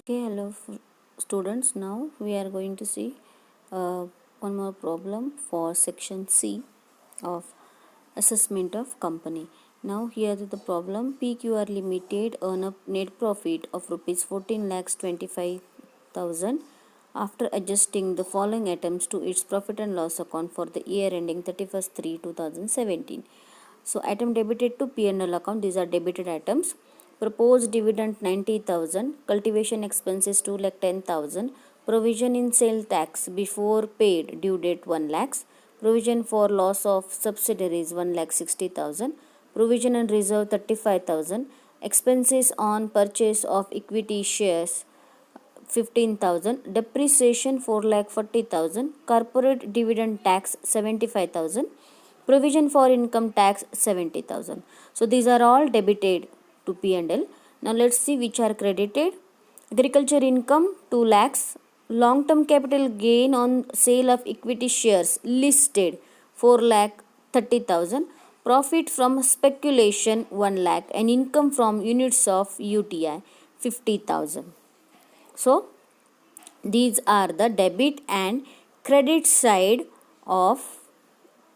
Okay, hello students. Now we are going to see one more problem for section C of assessment of company. Now here is the problem. PQR Limited earn a net profit of rupees 14 lakhs 25,000 after adjusting the following items to its profit and loss account for the year ending 31st 3 2017. So item debited to P&L account, these are debited items. Proposed dividend 90,000, cultivation expenses 2,10,000, provision in sale tax before paid due date 1 lakhs, provision for loss of subsidiaries 1,60,000, provision and reserve 35,000, expenses on purchase of equity shares 15,000, depreciation 4,40,000, corporate dividend tax 75,000, provision for income tax 70,000. So these are all debited to P&L. Now let's see which are credited. Agriculture income 2 lakhs, long term capital gain on sale of equity shares listed 4 lakh 30,000, profit from speculation 1 lakh, and income from units of UTI 50,000. So these are the debit and credit side of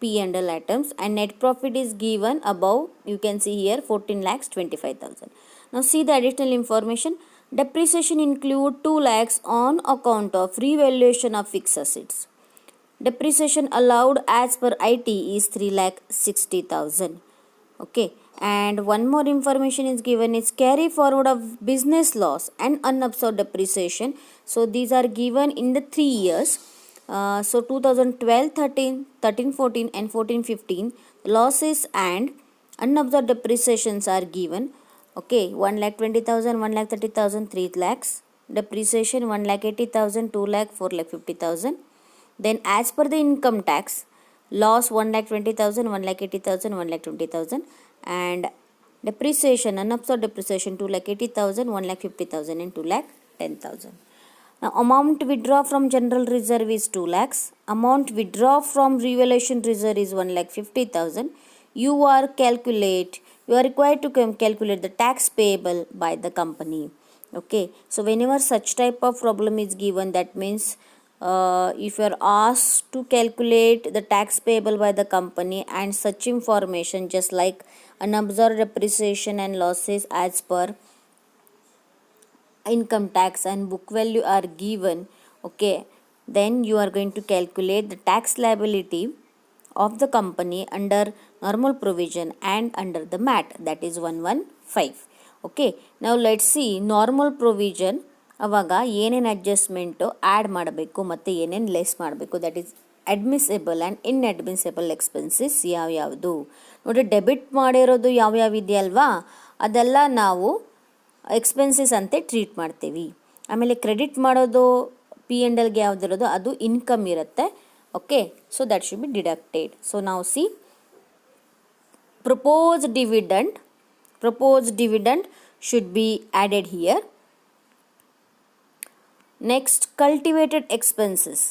P&L items, and net profit is given above. You can see here 14 lakhs 25,000. Now see the additional information. Depreciation include 2 lakhs on account of revaluation of fixed assets. Depreciation allowed as per IT is 3 lakh 60,000. Okay, and one more information is given is carry forward of business loss and unabsorbed depreciation. So these are given in the 3 years. So 2012 13, 13 14 and 14 15 losses and unabsorbed depreciations are given. Okay, 1 lakh 20,000, 1 lakh 30,000, 3 lakhs. Depreciation 1 lakh 80,000, 2 lakh, 4 lakh 50,000. Then as per the income tax, loss 1 lakh 20,000, 1 lakh 80,000, 1 lakh 20,000, and depreciation, unabsorbed depreciation 2 lakh 80,000, 1 lakh 50,000 and 2 lakh 10,000. Now amount withdraw from general reserve is 2 lakhs. Amount withdraw from revaluation reserve is 1 lakh 50,000. You are required to calculate the tax payable by the company. Okay, so whenever such type of problem is given, that means if you are asked to calculate the tax payable by the company and such information just like unabsorbed depreciation and losses as per income tax and book value are given, okay, then you are going to calculate the tax liability of the company under normal provision and under the MAT, that is 115. Okay, now let's see normal provision. ಅವಾಗ ಏನೇನು adjustment add ಮಾಡಬೇಕು ಮತ್ತು ಏನೇನು less ಮಾಡಬೇಕು, that is ಅಡ್ಮಿಸೇಬಲ್ and ಇನ್ಅಡ್ಮಿಸೇಬಲ್ expenses ಯಾವ್ಯಾವುದು ನೋಡಿ. Debit ಮಾಡಿರೋದು ಯಾವ್ಯಾವ ಇದೆಯಲ್ವಾ ಅದೆಲ್ಲ ನಾವು ಎಕ್ಸ್ಪೆನ್ಸಸ್ ಅಂತೆ ಟ್ರೀಟ್ ಮಾಡ್ತೀವಿ. ಆಮೇಲೆ ಕ್ರೆಡಿಟ್ ಮಾಡೋದು P&Lಗೆ ಯಾವುದಿರೋದು ಅದು ಇನ್ಕಮ್ ಇರುತ್ತೆ. Okay, so that should be deducted. So ನಾವು C proposed dividend should be added here. Next, cultivation expenses,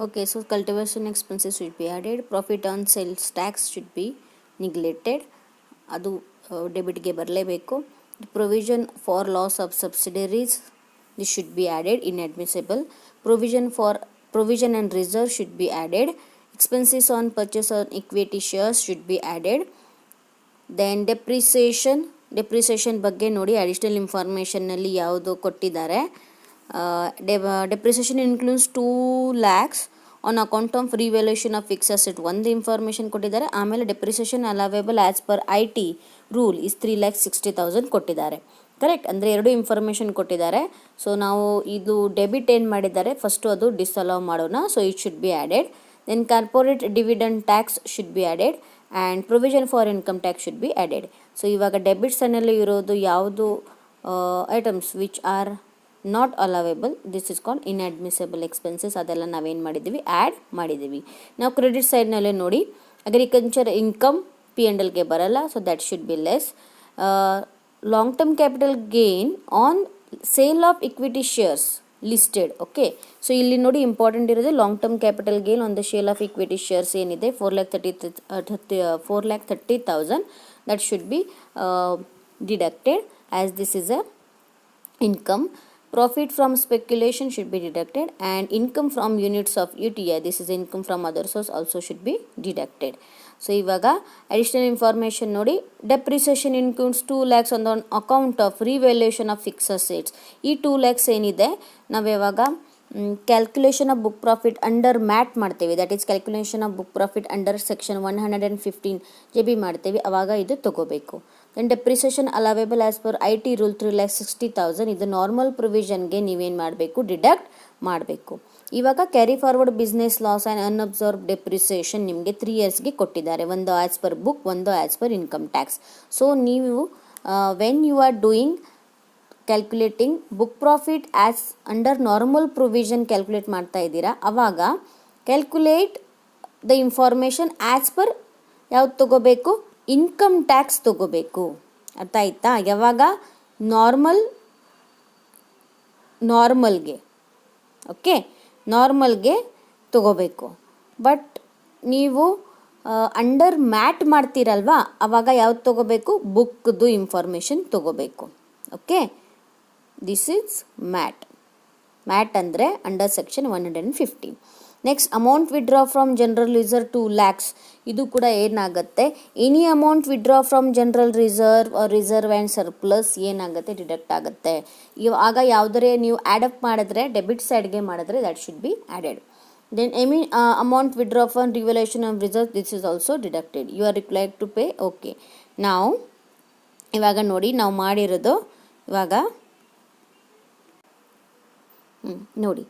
okay, so cultivation expenses should be added. Profit on sales tax should be neglected, adu debit ge barlebeko. Provision for loss of subsidiaries, this should be added, inadmissible. Provision and reserve should be added. Expenses on purchase on equity shares should be added. Then depreciation ಬಗ್ಗೆ ನೋಡಿ, additional ಇನ್ಫಾರ್ಮೇಷನ್ನಲ್ಲಿ ಯಾವುದು ಕೊಟ್ಟಿದ್ದಾರೆ. Depreciation includes 2 lakhs on account of revaluation of fix asset, ಒಂದು information ಕೊಟ್ಟಿದ್ದಾರೆ. ಆಮೇಲೆ depreciation allowable as per IT rule is 3,60,000 ಕೊಟ್ಟಿದ್ದಾರೆ. Correct, ಅಂದರೆ 2 ಇನ್ಫಾರ್ಮೇಷನ್ ಕೊಟ್ಟಿದ್ದಾರೆ. ಸೊ ನಾವು ಇದು ಡೆಬಿಟ್ ಏನು ಮಾಡಿದ್ದಾರೆ ಫಸ್ಟು ಅದು ಡಿಸಲವ್ ಮಾಡೋಣ. So it should be added. Then corporate dividend tax should be added and provision for income tax should be added. So ಇವಾಗ ಡೆಬಿಟ್ಸನ್ನಲ್ಲಿ ಇರೋದು ಯಾವುದು items which are not allowable, this is called inadmissible expenses, ಅದೆಲ್ಲ ನಾವೇನು ಮಾಡಿದ್ದೀವಿ add ಮಾಡಿದ್ದೀವಿ. ನಾವು credit ಸೈಡ್ನಲ್ಲೇ ನೋಡಿ, ಅಗ್ರಿಕಲ್ಚರ್ ಇನ್ಕಮ್ P&Lಗೆ ಬರಲ್ಲ, so that should be less. Long term capital gain on sale of equity shares listed. Okay, so ಇಲ್ಲಿ ನೋಡಿ important ಇರೋದು long term capital gain on the sale of equity shares ಏನಿದೆ 4,30,000 that should be deducted. as this is a income. Profit from speculation should be deducted, and income from units of UTI, this is income from other source, also should be deducted. So ಇವಾಗ additional information ನೋಡಿ, depreciation includes 2 lakhs on the account of revaluation of fix assets. ಈ 2 lakhs ಏನಿದೆ ನಾವು ಯಾವಾಗ calculation of book profit under MAT ಮಾಡ್ತೇವೆ, that is calculation of book profit under section 115 GB ಮಾಡ್ತೇವೆ, ಅವಾಗ ಇದು ತಗೋಬೇಕು. Then depreciation allowable as per IT rule 3,60,000, ಇದು ನಾರ್ಮಲ್ ಪ್ರೊವಿಷನ್ಗೆ ನೀವೇನು ಮಾಡಬೇಕು, ಡಿಡಕ್ಟ್ ಮಾಡಬೇಕು. ಇವಾಗ carry forward business loss and unabsorbed depreciation ನಿಮಗೆ 3 yearsಗೆ ಕೊಟ್ಟಿದ್ದಾರೆ, ಒಂದು ಆ್ಯಸ್ ಪರ್ ಬುಕ್, ಒಂದು as per income tax. So ನೀವು when you are doing calculating book profit as under normal provision calculate ಮಾಡ್ತಾ ಇದ್ದೀರಾ, ಅವಾಗ calculate the information as per ಯಾವ್ದು ತಗೋಬೇಕು, ಇನ್ಕಮ್ ಟ್ಯಾಕ್ಸ್ ತಗೋಬೇಕು. ಅರ್ಥ ಆಯ್ತಾ? ಯಾವಾಗ ನಾರ್ಮಲ್ಗೆ ಓಕೆ, ನಾರ್ಮಲ್ಗೆ ತಗೋಬೇಕು. ಬಟ್ ನೀವು ಅಂಡರ್ ಮ್ಯಾಟ್ ಮಾಡ್ತೀರಲ್ವಾ, ಅವಾಗ ಯಾವ್ದು ತಗೋಬೇಕು, ಬುಕ್ದು ಇನ್ಫಾರ್ಮೇಷನ್ ತಗೋಬೇಕು. ಓಕೆ, ದಿಸ್ ಈಸ್ ಮ್ಯಾಟ್ ಅಂದರೆ under section 115. Next amount withdraw from general reserve 2 lakhs, ಇದು ಕೂಡ ಏನಾಗುತ್ತೆ, any amount withdraw from general reserve and surplus ಏನಾಗುತ್ತೆ, ಡಿಡಕ್ಟ್ ಆಗುತ್ತೆ. ಇವಾಗ ಯಾವುದರೆ ನೀವು ಆ್ಯಡಪ್ ಮಾಡಿದ್ರೆ, ಡೆಬಿಟ್ ಸೈಡ್ಗೆ ಮಾಡಿದ್ರೆ that should be added. Then amount withdraw from revaluation of reserve, this is also deducted. You are required to pay. Okay, ನಾವು ಇವಾಗ ನೋಡಿ ನಾವು ಮಾಡಿರೋದು ಇವಾಗ ನೋಡಿ,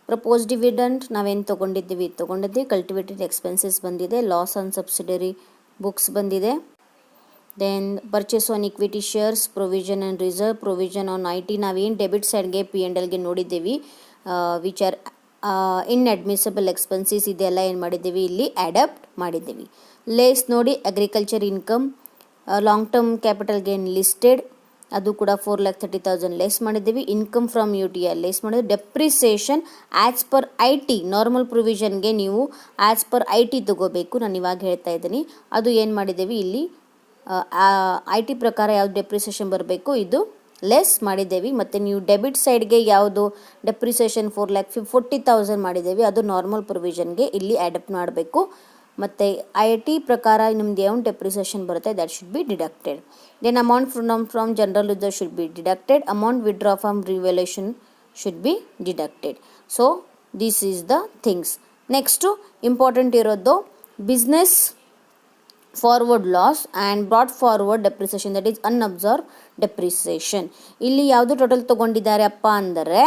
ಪ್ರಪೋಸ್ ಡಿವಿಡೆಂಡ್ ನಾವೇನು ತೊಗೊಂಡಿದ್ದೀವಿ, ಕಲ್ಟಿವೇಟೆಡ್ ಎಕ್ಸ್ಪೆನ್ಸಸ್ ಬಂದಿದೆ, ಲಾಸ್ ಆನ್ ಸಬ್ಸಿಡರಿ ಬುಕ್ಸ್ ಬಂದಿದೆ. Then purchase on equity shares, provision and reserve, provision on IT ನಾವೇನು ಡೆಬಿಟ್ ಸೈಡ್ಗೆ P&Lಗೆ ನೋಡಿದ್ದೀವಿ, ವಿಚ್ ಆರ್ ಇನ್ಅಡ್ಮಿಸಬಲ್ ಎಕ್ಸ್ಪೆನ್ಸಸ್, ಇದೆಲ್ಲ ಏನು ಮಾಡಿದ್ದೀವಿ, ಇಲ್ಲಿ ಅಡಾಪ್ಟ್ ಮಾಡಿದ್ದೀವಿ. ಲೇಸ್ ನೋಡಿ, agriculture income, long term capital gain listed, ಅದು ಕೂಡ 4,30,000 ಲೆಸ್ ಮಾಡಿದ್ದೀವಿ. ಇನ್ಕಮ್ ಫ್ರಮ್ UTI ಲೆಸ್ ಮಾಡಿದ್ವಿ. Depreciation as per IT normal ಪ್ರೊವಿಷನ್ಗೆ ನೀವು ಆ್ಯಸ್ ಪರ್ IT ತಗೋಬೇಕು, ನಾನು ಇವಾಗ ಹೇಳ್ತಾ ಇದ್ದೀನಿ. ಅದು ಏನು ಮಾಡಿದ್ದೀವಿ ಇಲ್ಲಿ, IT ಪ್ರಕಾರ ಯಾವುದು ಡೆಪ್ರಿಸಿಯೇಷನ್ ಬರಬೇಕು ಇದು ಲೆಸ್ ಮಾಡಿದ್ದೇವೆ. ಮತ್ತು ನೀವು ಡೆಬಿಟ್ ಸೈಡ್ಗೆ ಯಾವುದು ಡೆಪ್ರಿಸಿಯೇಷನ್ 4,40,000 ಮಾಡಿದ್ದೇವೆ, ಅದು ನಾರ್ಮಲ್ ಪ್ರೊವಿಷನ್ಗೆ ಇಲ್ಲಿ ಅಡಾಪ್ಟ್ ಮಾಡಬೇಕು. ಮತ್ತು IT ಪ್ರಕಾರ ನಿಮ್ದು ಏನು ಡೆಪ್ರಿಸಿಯೇಷನ್ ಬರುತ್ತೆ that should be deducted. Then amount from general reserve should be deducted. Amount withdraw from revaluation should be deducted. So this is the things. Next important ಇರೋದು business forward loss and brought forward depreciation, that is unabsorb depreciation. ಇಲ್ಲಿ ಯಾವುದು total ತೊಗೊಂಡಿದ್ದಾರೆ ಅಪ್ಪ ಅಂದರೆ,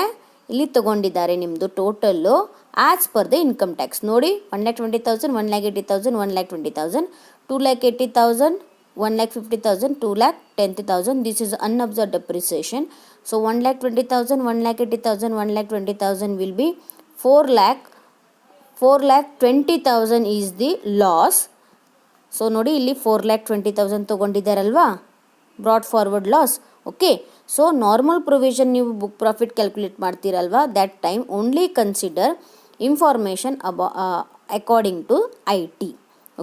ಇಲ್ಲಿ ತೊಗೊಂಡಿದ್ದಾರೆ ನಿಮ್ಮದು total as per the income tax. ನೋಡಿ, 1,20,000, 1,80,000, 1,20,000, 2,80,000, 1,50,000, 2,10,000. This is unobserved depreciation. So 1,20,000, 1,80,000, 1,20,000 will be 4,20,000 is the loss. So ನೋಡಿ, ಇಲ್ಲಿ 4,20,000 ತೊಗೊಂಡಿದ್ದಾರಲ್ವಾ brought forward loss. Okay, so normal provision ನೀವು ಬುಕ್ ಪ್ರಾಫಿಟ್ ಕ್ಯಾಲ್ಕುಲೇಟ್ ಮಾಡ್ತೀರಲ್ವಾ, that time only consider information according to IT.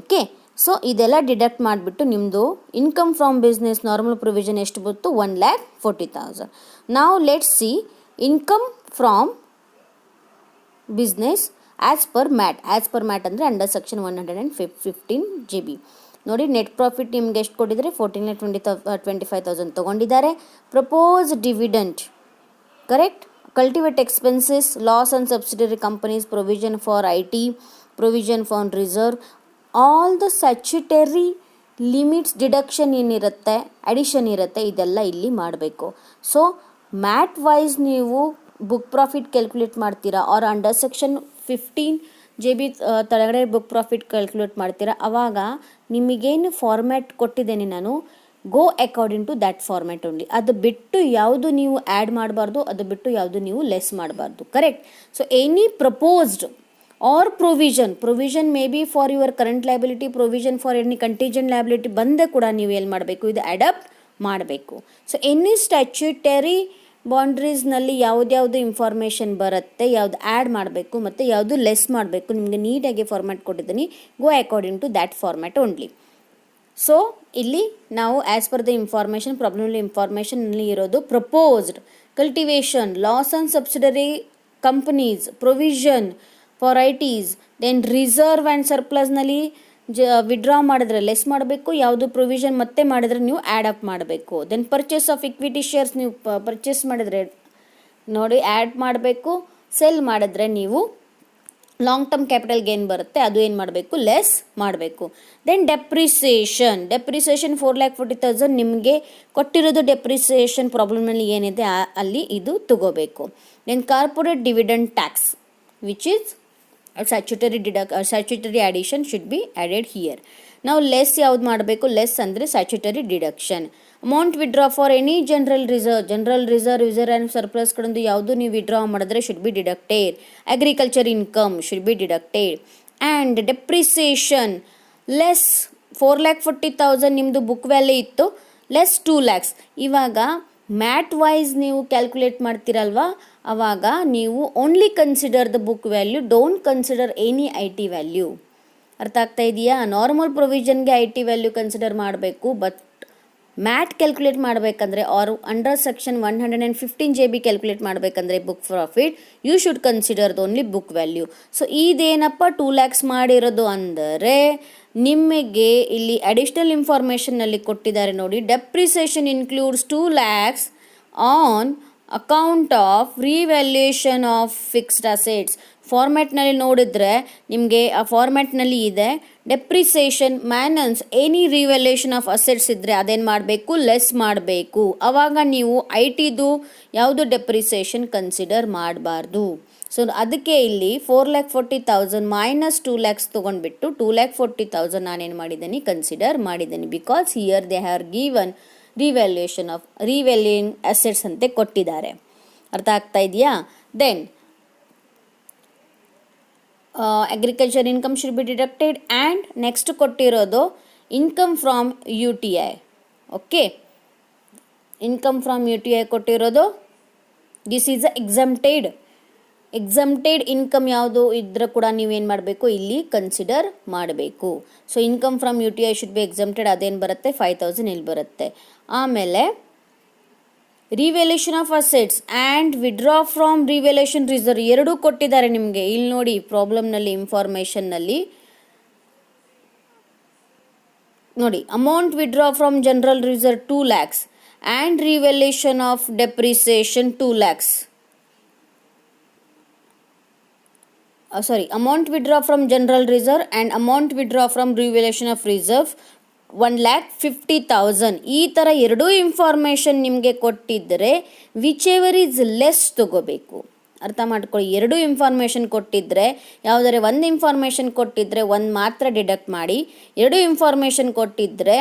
Okay, so ಇದೆಲ್ಲ deduct ಮಾಡಿಬಿಟ್ಟು ನಿಮ್ಮದು income from business normal provision ಎಷ್ಟು ಬಂತು, 1,40,000. ನಾವು let's see income from business as per MAT ಅಂದರೆ under section 115 GB. ನೋಡಿ, ನೆಟ್ ಪ್ರಾಫಿಟ್ ನಿಮ್ಗೆ ಎಷ್ಟು ಕೊಟ್ಟಿದ್ದಾರೆ, 14,25,000 ತೊಗೊಂಡಿದ್ದಾರೆ. Propose dividend correct. Cultivate expenses, loss on subsidiary companies, provision for IT, provision for reserve, all the statutory limits deduction ಏನಿರುತ್ತೆ, addition ಇರುತ್ತೆ, ಇದೆಲ್ಲ ಇಲ್ಲಿ ಮಾಡಬೇಕು. ಸೊ ಮ್ಯಾಟ್ ವೈಸ್ ನೀವು ಬುಕ್ ಪ್ರಾಫಿಟ್ ಕ್ಯಾಲ್ಕುಲೇಟ್ ಮಾಡ್ತೀರಾ, ಆರ್ ಅಂಡರ್ ಸೆಕ್ಷನ್ 15 GB ತಳಗಡೆ book profit calculate ಮಾಡ್ತೀರಾ, ಆವಾಗ ನಿಮಗೇನು ಫಾರ್ಮ್ಯಾಟ್ ಕೊಟ್ಟಿದ್ದೇನೆ ನಾನು, go according to that format only. ಅದು ಬಿಟ್ಟು ಯಾವುದು ನೀವು ಆ್ಯಡ್ ಮಾಡಬಾರ್ದು, ಅದು ಬಿಟ್ಟು ಯಾವುದು ನೀವು ಲೆಸ್ ಮಾಡಬಾರ್ದು. Correct. So any proposed or provision may be for your current liability, provision for any contingent liability ಬಂದೇ ಕೂಡ ನೀವು ಏನು ಮಾಡಬೇಕು, ಇದು ಅಡಾಪ್ಟ್ ಮಾಡಬೇಕು. ಸೊ ಎನಿ ಸ್ಟ್ಯಾಚ್ಯುಟರಿ ಬೌಂಡ್ರೀಸ್ನಲ್ಲಿ ಯಾವ್ದು ಇನ್ಫಾರ್ಮೇಷನ್ ಬರುತ್ತೆ, ಯಾವುದು ಆ್ಯಡ್ ಮಾಡಬೇಕು ಮತ್ತು ಯಾವುದು ಲೆಸ್ ಮಾಡಬೇಕು, ನಿಮಗೆ ನೀಟಾಗಿ ಫಾರ್ಮ್ಯಾಟ್ ಕೊಟ್ಟಿದ್ದೀನಿ. Go according to that format only. So ಇಲ್ಲಿ ನಾವು ಆ್ಯಸ್ ಪರ್ ದ ಇನ್ಫಾರ್ಮೇಷನ್ ಪ್ರಾಬ್ಲಮ್ಲಿ ಇನ್ಫಾರ್ಮೇಷನ್ನಲ್ಲಿ ಇರೋದು proposed cultivation loss on subsidiary companies provision for ITs then reserve and ಸರ್ಪ್ಲಸ್ನಲ್ಲಿ ವಿಡ್ರಾ ಮಾಡಿದ್ರೆ ಲೆಸ್ ಮಾಡಬೇಕು, ಯಾವುದು ಪ್ರೊವಿಷನ್ ಮತ್ತೆ ಮಾಡಿದ್ರೆ ನೀವು ಆ್ಯಡ್ ಅಪ್ ಮಾಡಬೇಕು. Then purchase of equity shares ನೀವು ಪರ್ಚೇಸ್ ಮಾಡಿದ್ರೆ ನೋಡಿ ಆ್ಯಡ್ ಮಾಡಬೇಕು, ಸೆಲ್ ಮಾಡಿದ್ರೆ ನೀವು ಲಾಂಗ್ ಟರ್ಮ್ ಕ್ಯಾಪಿಟಲ್ ಗೇನ್ ಬರುತ್ತೆ, ಅದು ಏನು ಮಾಡಬೇಕು ಲೆಸ್ ಮಾಡಬೇಕು. ದೆನ್ ಡೆಪ್ರಿಸಿಯೇಷನ್ 4,40,000 ನಿಮಗೆ ಕೊಟ್ಟಿರೋದು ಡೆಪ್ರಿಸಿಯೇಷನ್ ಪ್ರಾಬ್ಲಮ್ನಲ್ಲಿ ಏನಿದೆ ಅಲ್ಲಿ ಇದು ತಗೋಬೇಕು. Then corporate dividend tax which is statutory addition should be added here. ನಾವು ಲೆಸ್ ಯಾವ್ದು ಮಾಡಬೇಕು, ಲೆಸ್ ಅಂದರೆ statutory deduction. Amount withdraw for any general reserve and surplus ಕಡೆಂದು ಯಾವುದು ನೀವು ವಿಡ್ರಾ ಮಾಡಿದ್ರೆ should be deducted. Agriculture income should be deducted. And depreciation less 4,40,000 ನಿಮ್ಮದು book value ಇತ್ತು, ಲೆಸ್ 2 lakhs. ಇವಾಗ ಮ್ಯಾಟ್ ವೈಸ್ ನೀವು ಕ್ಯಾಲ್ಕುಲೇಟ್ ಮಾಡ್ತೀರಲ್ವಾ, ಆವಾಗ ನೀವು only consider the book value, don't consider any I T value. ಅರ್ಥ ಆಗ್ತಾ ಇದೆಯಾ? ನಾರ್ಮಲ್ ಪ್ರೊವಿಷನ್ಗೆ ಐ ಟಿ ವ್ಯಾಲ್ಯೂ ಕನ್ಸಿಡರ್ ಮಾಡಬೇಕು, ಬಟ್ ಮ್ಯಾಟ್ ಕ್ಯಾಲ್ಕುಲೇಟ್ ಮಾಡಬೇಕಂದ್ರೆ or under section 115 JB calculate ಮಾಡಬೇಕಂದ್ರೆ book profit you should consider the only book value. So ಇದೇನಪ್ಪ 2 lakhs ಮಾಡಿರೋದು ಅಂದರೆ ನಿಮಗೆ ಇಲ್ಲಿ ಅಡಿಷ್ನಲ್ ಇನ್ಫಾರ್ಮೇಷನ್ನಲ್ಲಿ ಕೊಟ್ಟಿದ್ದಾರೆ ನೋಡಿ. Depreciation includes 2 lakhs on account of revaluation of fixed assets. ಫಾರ್ಮ್ಯಾಟ್ನಲ್ಲಿ ನೋಡಿದ್ರೆ ನಿಮಗೆ ಆ ಫಾರ್ಮ್ಯಾಟ್ನಲ್ಲಿ ಇದೆ depreciation minus any revaluation of assets ಇದ್ದರೆ ಅದೇನು ಮಾಡಬೇಕು, ಲೆಸ್ ಮಾಡಬೇಕು. ಆವಾಗ ನೀವು ಐ ಟಿದು ಯಾವುದು ಡೆಪ್ರಿಸಿಯೇಷನ್ ಕನ್ಸಿಡರ್ ಮಾಡಬಾರ್ದು. ಸೊ ಅದಕ್ಕೆ ಇಲ್ಲಿ 4,40,000 ಮೈನಸ್ 2 lakhs ತೊಗೊಂಡ್ಬಿಟ್ಟು 2,40,000 ನಾನೇನು ಮಾಡಿದ್ದೀನಿ ಕನ್ಸಿಡರ್ ಮಾಡಿದ್ದೀನಿ. Because here they are given revaluing assets ಅಂತೆ ಕೊಟ್ಟಿದ್ದಾರೆ. ಅರ್ಥ ಆಗ್ತಾ ಇದೆಯಾ? Then agriculture income should be deducted. And next ಕೊಟ್ಟಿರೋದು income from U T I. Okay, income from U T I ಕೊಟ್ಟಿರೋದು ದಿಸ್ ಈಸ್ ಎಕ್ಸಮ್ಟೆಡ್ ಇನ್ಕಮ್ ಯಾವುದು ಇದ್ರೆ ಕೂಡ ನೀವೇನು ಮಾಡಬೇಕು ಇಲ್ಲಿ ಕನ್ಸಿಡರ್ ಮಾಡಬೇಕು. So income from U T I should be exempted. ಅದೇನು ಬರುತ್ತೆ 5,000 ಇಲ್ಲಿ ಬರುತ್ತೆ. ಆಮೇಲೆ revaluation of assets and withdraw from revaluation reserve ಎರಡೂ ಕೊಟ್ಟಿದ್ದಾರೆ ನಿಮಗೆ. ಇಲ್ಲಿ ನೋಡಿ ಪ್ರಾಬ್ಲಮ್ನಲ್ಲಿ ಇನ್ಫಾರ್ಮೇಷನ್ನಲ್ಲಿ ನೋಡಿ amount withdraw from general reserve 2 lakhs and revaluation of depreciation 2 lakhs. amount withdraw from general reserve and amount withdraw from revaluation of reserve 1,50,000. ಈ ಥರ ಎರಡೂ information ನಿಮಗೆ ಕೊಟ್ಟಿದ್ದರೆ ವಿಚ್ ಎವರ್ ಈಸ್ ಲೆಸ್ ತಗೋಬೇಕು. ಅರ್ಥ ಮಾಡ್ಕೊಳ್ಳಿ, ಎರಡೂ ಇನ್ಫಾರ್ಮೇಷನ್ ಕೊಟ್ಟಿದ್ದರೆ ಯಾವುದಾದ್ರೆ ಒಂದು ಇನ್ಫಾರ್ಮೇಷನ್ ಕೊಟ್ಟಿದ್ದರೆ ಒಂದು ಮಾತ್ರ ಡಿಡಕ್ಟ್ ಮಾಡಿ, ಎರಡೂ ಇನ್ಫಾರ್ಮೇಷನ್ ಕೊಟ್ಟಿದ್ದರೆ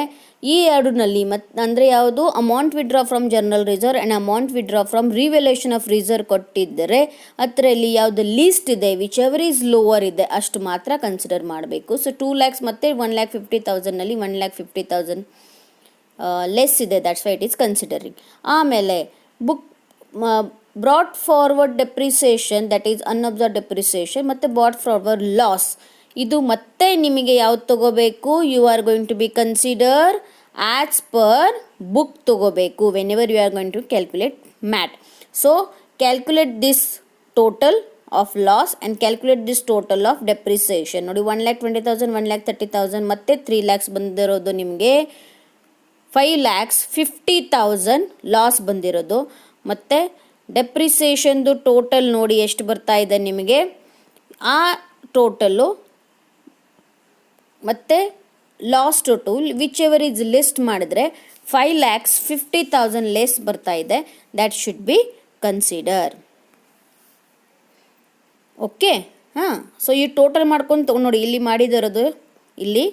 ಈ ಎರಡರಲ್ಲಿ ಅಂದರೆ ಯಾವುದು amount withdraw from general reserve and amount withdraw from revaluation of reserve ಕೊಟ್ಟಿದ್ದರೆ ಅದರಲ್ಲಿ ಯಾವುದು ಲೀಸ್ಟ್ ಇದೆ ವಿಚ್ ಎವರ್ ಈಸ್ ಲೋವರ್ ಇದೆ ಅಷ್ಟು ಮಾತ್ರ ಕನ್ಸಿಡರ್ ಮಾಡಬೇಕು. ಸೊ 2 lakhs ಮತ್ತು 1,50,000ನಲ್ಲಿ 1,50,000 ಲೆಸ್ ಇದೆ, that's why it is considering. ಆಮೇಲೆ book brought forward depreciation that is unabsorbed depreciation ಮತ್ತು ಬ್ರಾಟ್ ಫಾರ್ವರ್ಡ್ ಲಾಸ್ ಇದು ಮತ್ತೆ ನಿಮಗೆ ಯಾವ್ದು ತಗೋಬೇಕು, you are going to be consider as per book ತಗೋಬೇಕು whenever you are going to calculate MAT. So calculate this total of loss and calculate this total of depreciation. ನೋಡಿ 1,20,000 1,30,000 ಮತ್ತು 3 lakhs ಬಂದಿರೋದು ನಿಮಗೆ 5,50,000 ಲಾಸ್ ಬಂದಿರೋದು. ಮತ್ತು ಡೆಪ್ರಿಸಿಯೇಷನ್ದು total ನೋಡಿ ಎಷ್ಟು ಬರ್ತಾ ಇದೆ ನಿಮಗೆ, ಆ ಟೋಟಲ್ಲು ಮತ್ತು loss total which ever is list ಮಾಡಿದ್ರೆ 5,50,000 ಲೆಸ್ ಬರ್ತಾ ಇದೆ, that should be consider. Okay, so ಈ ಟೋಟಲ್ ಮಾಡ್ಕೊಂಡು ನೋಡಿ ಇಲ್ಲಿ ಮಾಡಿದಿರೋದು, ಇಲ್ಲಿ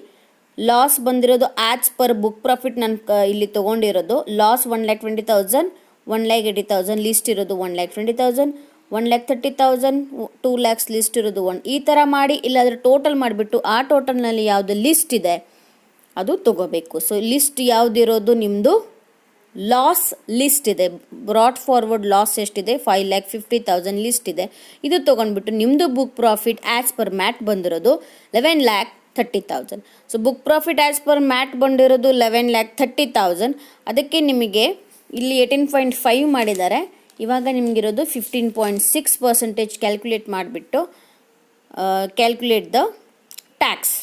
ಲಾಸ್ ಬಂದಿರೋದು ಆ್ಯಸ್ ಪರ್ ಬುಕ್ ಪ್ರಾಫಿಟ್ ನಾನು ಇಲ್ಲಿ ತೊಗೊಂಡಿರೋದು ಲಾಸ್ 1,20,000 1,80,000 ಲಿಸ್ಟ್ ಇರೋದು 1,20,000 1,30,000 2 lakhs ಲಿಸ್ಟ್ ಇರೋದು ಈ ಥರ ಮಾಡಿ, ಇಲ್ಲಾಂದರೆ ಟೋಟಲ್ ಮಾಡಿಬಿಟ್ಟು ಆ ಟೋಟಲ್ನಲ್ಲಿ ಯಾವುದು ಲಿಸ್ಟ್ ಇದೆ ಅದು ತಗೋಬೇಕು. ಸೊ ಲಿಸ್ಟ್ ಯಾವುದಿರೋದು ನಿಮ್ಮದು ಲಾಸ್ ಲಿಸ್ಟ್ ಇದೆ, ಬ್ರಾಟ್ ಫಾರ್ವರ್ಡ್ ಲಾಸ್ ಎಷ್ಟಿದೆ 5,50,000 ಲಿಸ್ಟ್ ಇದೆ. ಇದು ತೊಗೊಂಡ್ಬಿಟ್ಟು ನಿಮ್ಮದು book profit as per mat ಬಂದಿರೋದು 11,50,000 30,000. So book profit as per mat ಬಂದಿರೋದು 11,30,000. ಅದಕ್ಕೆ ನಿಮಗೆ ಇಲ್ಲಿ 18.5 ಮಾಡಿದ್ದಾರೆ. ಇವಾಗ ನಿಮಗಿರೋದು 15.6% ಕ್ಯಾಲ್ಕುಲೇಟ್ ಮಾಡಿಬಿಟ್ಟು ಕ್ಯಾಲ್ಕುಲೇಟ್ ದ ಟ್ಯಾಕ್ಸ್.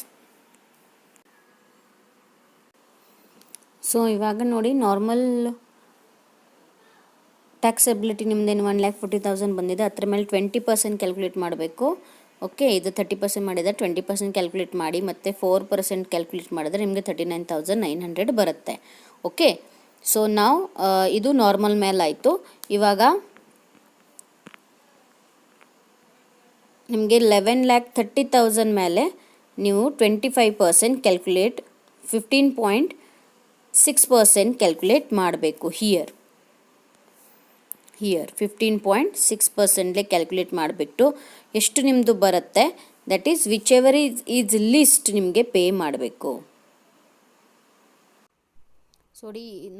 ಸೊ ಇವಾಗ ನೋಡಿ ನಾರ್ಮಲ್ ಟ್ಯಾಕ್ಸಬಿಲಿಟಿ ನಿಮ್ದೇನು 1,40,000 ಬಂದಿದೆ, ಅದ್ರ ಮೇಲೆ 20% ಕ್ಯಾಲ್ಕುಲೇಟ್ ಮಾಡಬೇಕು. ಓಕೆ, ಇದು 30% ಮಾಡಿದರೆ 20% ಕ್ಯಾಲ್ಕುಲೇಟ್ ಮಾಡಿ ಮತ್ತು 4% ಕ್ಯಾಲ್ಕುಲೇಟ್ ಮಾಡಿದ್ರೆ ನಿಮಗೆ 39,900 ಬರುತ್ತೆ. ಓಕೆ, ಸೊ ನಾವು ಇದು ನಾರ್ಮಲ್ ಮೇಲೆ ಆಯಿತು. ಇವಾಗ ನಿಮಗೆ 11,30,000 ಮೇಲೆ ನೀವು 25% ಕ್ಯಾಲ್ಕುಲೇಟ್ 15.6% ಕ್ಯಾಲ್ಕುಲೇಟ್ ಮಾಡಬೇಕು. ಹಿಯರ್ 15.6% ಕ್ಯಾಲ್ಕುಲೇಟ್ ಮಾಡಿಬಿಟ್ಟು ಎಷ್ಟು ನಿಮ್ಮದು ಬರುತ್ತೆ, that is which ever is list ನಿಮಗೆ ಪೇ ಮಾಡಬೇಕು.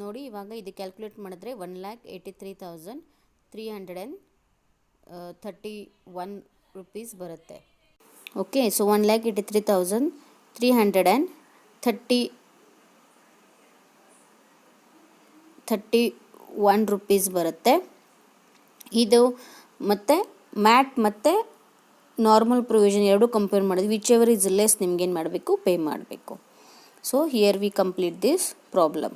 ನೋಡಿ ಇವಾಗ ಇದು ಕ್ಯಾಲ್ಕುಲೇಟ್ ಮಾಡಿದ್ರೆ 1,83,331 ರೂಪೀಸ್ ಬರುತ್ತೆ. ಓಕೆ, ಸೊ 1,83,331 ರೂಪೀಸ್ ಬರುತ್ತೆ. ಇದು ಮತ್ತು ಮ್ಯಾಟ್ ಮತ್ತು ನಾರ್ಮಲ್ ಪ್ರೊವಿಷನ್ ಎರಡು ಕಂಪೇರ್ ಮಾಡಿದ್ವಿ. ವಿಚ್ ಎವರ್ ಇಸ್ ಲೆಸ್ ನಿಮ್ಗೇನು ಮಾಡಬೇಕು, ಪೇ ಮಾಡಬೇಕು. So here V complete this problem.